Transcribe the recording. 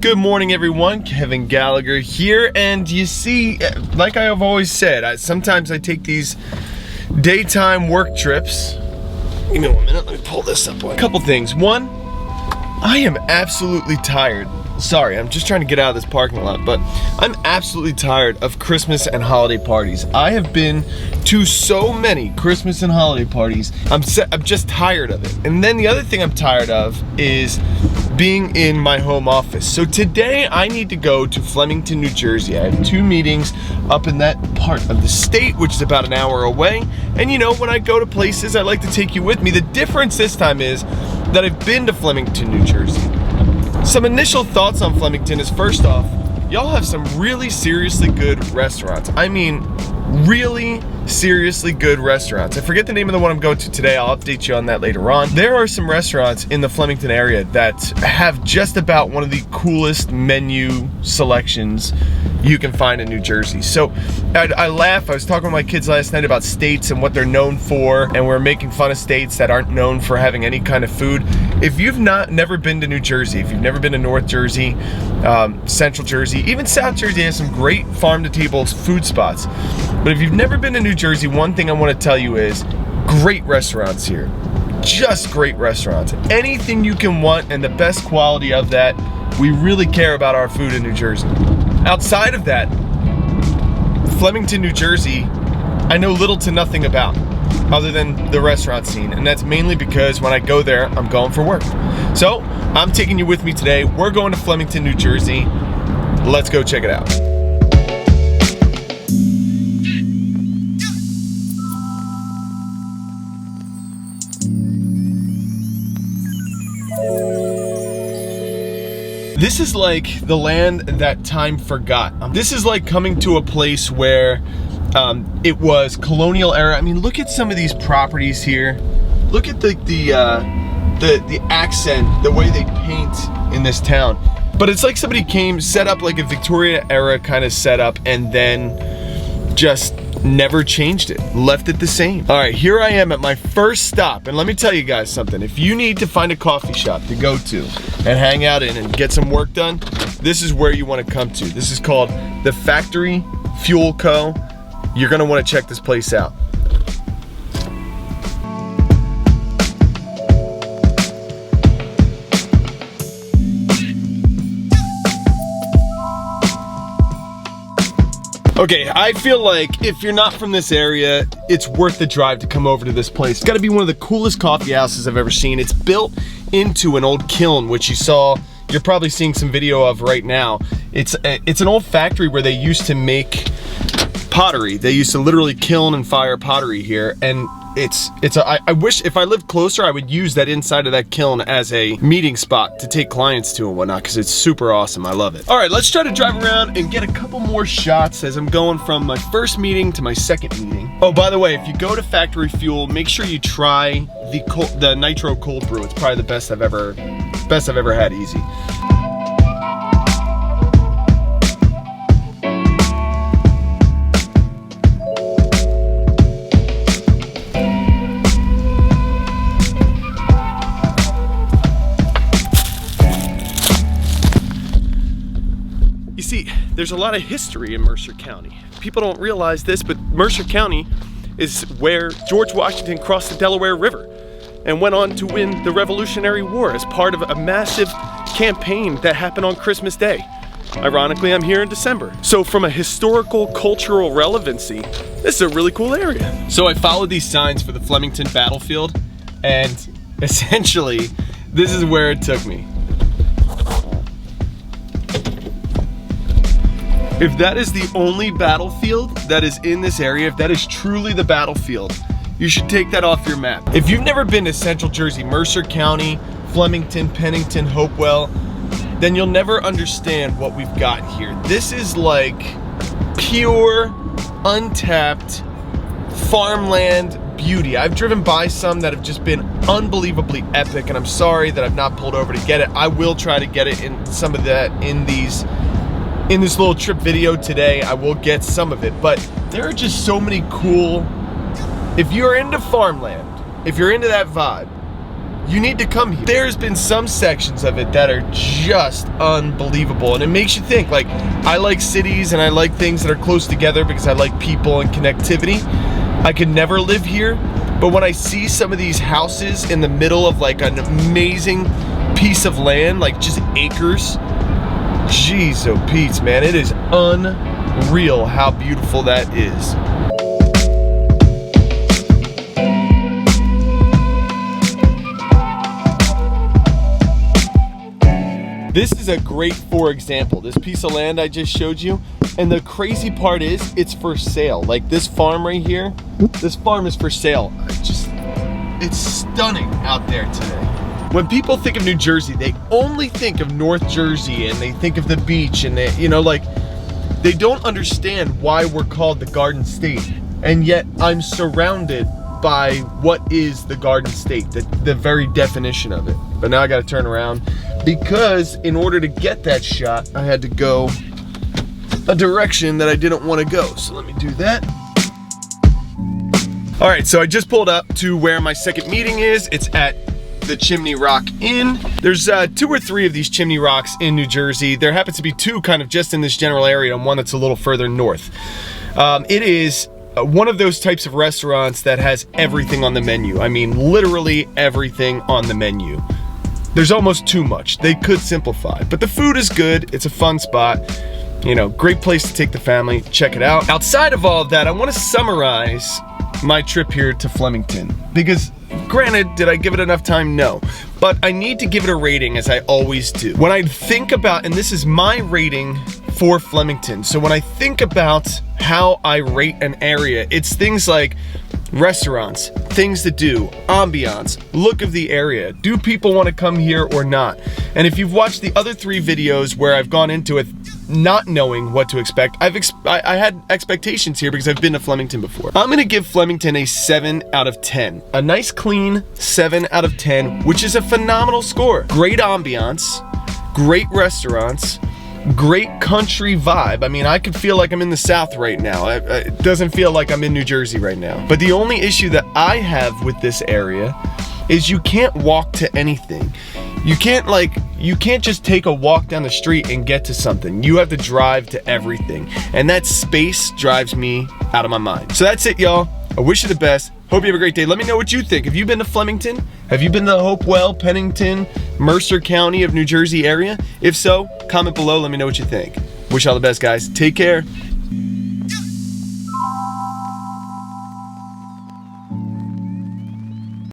Good morning, everyone. Kevin Gallagher here, and you see, like I have always said, sometimes I take these daytime work trips. Give me 1 minute, let me pull this up. A couple things. One, I am absolutely tired. Sorry, I'm just trying to get out of this parking lot, but I'm absolutely tired of Christmas and holiday parties. I have been to so many Christmas and holiday parties. I'm just tired of it. And then the other thing I'm tired of is being in my home office. So today I need to go to Flemington, New Jersey. I have 2 meetings up in that part of the state, which is about an hour away. And you know, when I go to places, I like to take you with me. The difference this time is that I've been to Flemington, New Jersey. Some initial thoughts on Flemington is, first off, y'all have some really seriously good restaurants. I mean, really seriously good restaurants. I forget the name of the one I'm going to today. I'll update you on that later on. There are some restaurants in the Flemington area that have just about one of the coolest menu selections you can find in New Jersey. So I laugh. I was talking with my kids last night about states and what they're known for, and we're making fun of states that aren't known for having any kind of food. If you've never been to New Jersey, if you've never been to North Jersey, Central Jersey, even South Jersey has some great farm-to-table food spots. But if you've never been to New Jersey, one thing I want to tell you is great restaurants here. Just great restaurants. Anything you can want and the best quality of that. We really care about our food in New Jersey. Outside of that, Flemington, New Jersey, I know little to nothing about other than the restaurant scene, and that's mainly because when I go there, I'm going for work. So I'm taking you with me today. We're going to Flemington, New Jersey. Let's go check it out. This is like the land that time forgot. This is like coming to a place where it was colonial era. I mean, look at some of these properties here. Look at the accent, the way they paint in this town. But it's like somebody set up like a Victoria era kind of setup, and then just never changed it, left it the same. All right, here I am at my first stop, and let me tell you guys something. If you need to find a coffee shop to go to and hang out in and get some work done, this is where you want to come to. This is called the Factory Fuel Co. You're gonna want to check this place out. Okay, I feel like if you're not from this area, it's worth the drive to come over to this place. It's gotta be one of the coolest coffee houses I've ever seen. It's built into an old kiln, which you're probably seeing some video of right now. It's an old factory where they used to make pottery. They used to literally kiln and fire pottery here, and I wish if I lived closer, I would use that inside of that kiln as a meeting spot to take clients to and whatnot, because it's super awesome. I love it. All right, let's try to drive around and get a couple more shots as I'm going from my first meeting to my second meeting. Oh, by the way, if you go to Factory Fuel, make sure you try the Nitro Cold Brew. It's probably the best I've ever had, easy. See, there's a lot of history in Mercer County. People don't realize this, but Mercer County is where George Washington crossed the Delaware River and went on to win the Revolutionary War as part of a massive campaign that happened on Christmas Day. Ironically, I'm here in December. So from a historical, cultural relevancy, this is a really cool area. So I followed these signs for the Flemington battlefield, and essentially, this is where it took me. If that is the only battlefield that is in this area, if that is truly the battlefield, you should take that off your map. If you've never been to Central Jersey, Mercer County, Flemington, Pennington, Hopewell, then you'll never understand what we've got here. This is like pure, untapped farmland beauty. I've driven by some that have just been unbelievably epic, and I'm sorry that I've not pulled over to get it. I will try to get it in some of that in this little trip video today. I will get some of it, but there are just so many cool, if you're into farmland, if you're into that vibe, You need to come here. There's been some sections of it that are just unbelievable, and it makes you think. Like, I like cities and I like things that are close together because I like people and connectivity. I could never live here, but when I see some of these houses in the middle of like an amazing piece of land, like just acres, jeez, oh Pete's, man, it is unreal how beautiful that is. This is a great for example, this piece of land I just showed you. And the crazy part is it's for sale. Like this farm right here, this farm is for sale. It's stunning out there today. When people think of New Jersey, they only think of North Jersey and they think of the beach and they, you know, like they don't understand why we're called the Garden State. And yet I'm surrounded by what is the Garden State, the very definition of it. But now I gotta turn around because in order to get that shot, I had to go a direction that I didn't want to go. So let me do that. All right, so I just pulled up to where my second meeting is. It's at the Chimney Rock Inn. There's 2 or 3 of these chimney rocks in New Jersey. There happens to be 2 kind of just in this general area and one that's a little further north. It is one of those types of restaurants that has everything on the menu. I mean, literally everything on the menu. There's almost too much. They could simplify, but the food is good. It's a fun spot. You know, great place to take the family. Check it out. Outside of all of that, I want to summarize my trip here to Flemington because granted, did I give it enough time? No, but I need to give it a rating as I always do. When I think about, and this is my rating for Flemington. So when I think about how I rate an area, it's things like restaurants, things to do, ambiance, look of the area. Do people want to come here or not? And if you've watched the other 3 videos where I've gone into it not knowing what to expect, I had expectations here because I've been to Flemington before. I'm gonna give Flemington a 7 out of 10. A nice clean 7 out of 10, which is a phenomenal score. Great ambiance, great restaurants, great country vibe. I mean, I could feel like I'm in the South right now. It doesn't feel like I'm in New Jersey right now. But the only issue that I have with this area is you can't walk to anything. You can't just take a walk down the street and get to something. You have to drive to everything. And that space drives me out of my mind. So that's it, y'all. I wish you the best. Hope you have a great day. Let me know what you think. Have you been to Flemington? Have you been to the Hopewell, Pennington, Mercer County of New Jersey area? If so, comment below. Let me know what you think. Wish you all the best, guys. Take care.